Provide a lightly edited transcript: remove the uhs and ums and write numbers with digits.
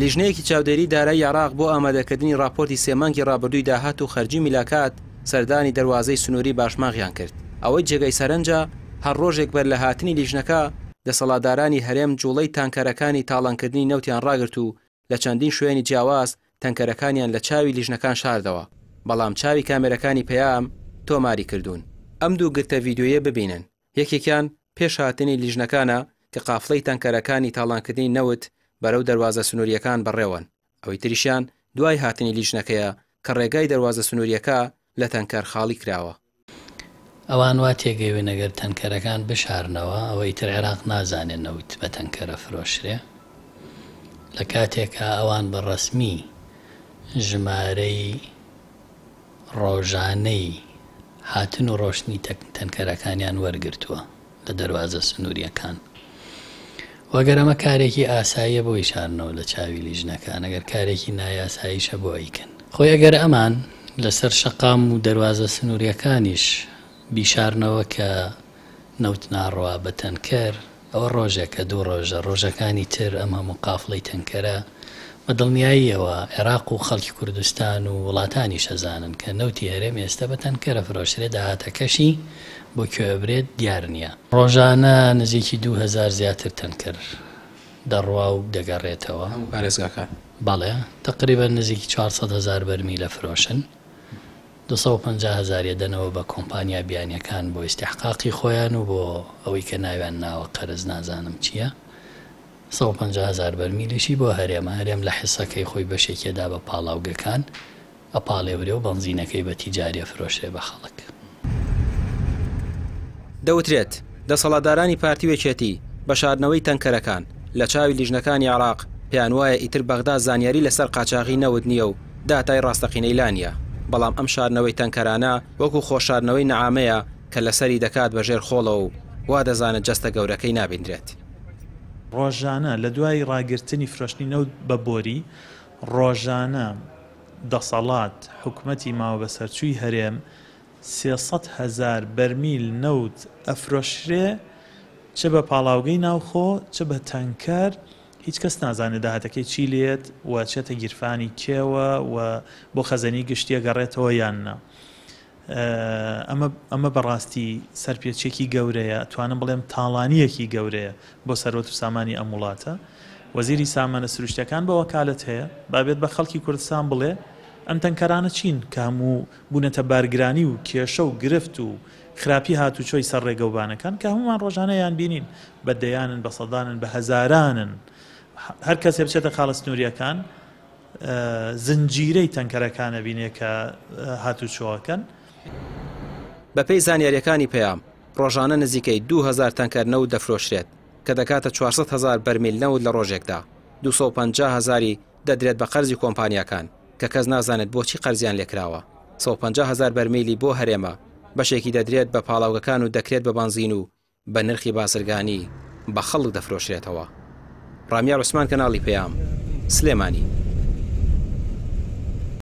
لیژنەیەکی چاودێری دارایی عێراق بۆ ئامادەکردنی راپۆرتی سێمانگی ڕابردووی داهات و خەرجی میلاکات سەردانی دەواازەی سنووری باشماغیان کرد. ئەوەی جێگەی سەرنجە هەر ڕۆژێک بەر لە هاتنی لیژنەکە دەسەڵاتدارانی هەرێم جوڵەی تانکەرەکانی تاڵانکردنی نەوتیان ڕاگرت و لە چەندین شوێنی جیاواز تەنکەرەکانیان لە چاوی لیژنەکان شاردەوە، بەڵام چاوی کامێرەکانی پێیام تۆماری کردوون. ئەم دوو گرتە ڤیدیۆیە ببینن. یەکێکیان پێش هاتنی لیژنەکانە کە قافڵەی تەنکەرەکانی تاڵانکردنی نەوت بەرەو دەواازە سنووریەکان بەڕێوەن. ئەوەی تریشیان دوای هاتنی لیژنەکەیە کە ڕێگای دەواازە سنووریەکە لە تەنکەر خاڵی کراوە. ئەوان وا تێگەیوێ نەگەر تەنکەرەکان بشارنەوە ئەوەی تر عێراق نازانێت نەوت بە تەنکەرە فرۆشرێ. لە کاتێکە ئەوان بەڕەسمی ژمارەی ڕۆژانەی هاتن و ڕۆشنی تەنکەرەکانیان وەرگرتووە لە دەواازە سنووریەکان. وەگەر ئەمە کارێکی ئاساییە بۆی شارنەوە لە چاوی لیژنەکان، ئەگەر کارێکی نایاساییشە بۆ ئەیکەن. خۆی ئەگەر ئەمان لەسەر شەقام و دەواازە سنووریەکانیش بیشارنەوە کە نەوت ناڕوا بە تەنکەر، ئەوە ڕۆژێکە دوو ڕۆژە ڕۆژەکانی تر ئەم هەموو قافڵەی تەنکەرە بە دڵنیاییەوە عێراق و خەڵکی کوردستان و وڵاتانی شەزانن کە نەوتی هەرێم ئێستا بە تەنکەرە فرۆشرێ داهاتەکەشی بۆ کوێبرێت دیار نییە. ڕۆژانە نزیکی 2000 زیاتر تەنکەر دەڕوا و دەگەڕێتەوە. بەڵێ تقریبا نزیکی 400,000 بەرمیل لە فرۆشن، 250,000 دەنەوە بە کۆمپانیا بیانیەکان بۆ ئیستیحقاقی خۆیان و بۆ ئەوەی کە ناویان ناوە قەرز نازانم چییە. 150,000 بەرمیلیشی بۆ هەرێم لە حسەکەی خۆی بەشێکێدا بە پاڵاوگەکان ئەپاڵێورێ و بەنزینەکەی بە تیجاریە فرۆشرێ بە خەڵک. دەوترێت دەسەڵاتدارانی پارتی وێکێتی بە شاردنەوەی تەنکەرەکان لە چاوی لیژنەکانی عێراق پێیان وایە ئیتر بەغدا زانیاری لەسەر قاچاغی نەوت نییە و داتای ڕاستەقینەی لانیە، بەڵام ئەم شاردنەوەی تەنکەرانە وەکو خۆشاردنەوەی نەعامەیە کە لەسەری دەکات بەژێر خۆڵەوە و وا دەزانێت جەستە گەورەکەی نابیندرێت. ڕۆژانە لە دوای ڕاگررتنی فرۆشتنی نەوت بە بۆری ڕۆژانە دەسەڵات حکوومەتی ماوە بە سەرچووی هەرێم 300,000 بەرمیل نەوت ئەفرۆشرێ، چ بە پاڵاوگەی ناوخۆ چ بە تەنکەر. هیچ کەس نازانێت داهاتەکەی چی لێت و چێتە گیرفانی کێوە و بۆ خەزەنی گشتیە گەڕێتەوە یاننا. ئەمە بەڕاستی سەرپێچێکی گەورەیە، توانم بڵێم تاڵانیەکی گەورەیە بۆ سەرۆت و سامانی ئەم وڵاتە. وەزیری سامانە سروشتەکان بە وەکالەت هەیە، بابێت بە خەڵکی کوردستان بڵێ ئەم تەنکەرانە چین کە هەموو بوونەتە بارگرانی و کێشە و گرفت و خراپی هاتوچۆی سەر ڕێگەوبانەکان کە هەمومان ڕۆژانەیان بینین، بە دەیانن بە سەدانن بە هەزارانن. هەر کەسێ بچێتە خاڵە سنووریەکان زنجیرەی تەنکەرەکانە بینێ کە هاتوچۆەکەن. بەپێی زانیاریەکانی پێیام ڕۆژانە نزیکەی 2000 تەنکەر نەوت دەفرۆشرێت کە دەکاتە 400,000 بەرمیل نەوت لە ڕۆژێکدا. 250,000 دەدرێت بە قەرزی کۆمپانیاکان کە کەس نازانێت بۆچی قەرزیان لێکراوە. 150,000 بەرمیلی بۆ هەرێمە، بەشێکی دەدرێت بە پاڵاوگەکان و دەکرێت بە بەنزین و بە نرخی بازرگانی بە خەڵک دەفرۆشرێتەوە. ڕامیار عوسمان، کەناڵی پێیام، سلێمانی.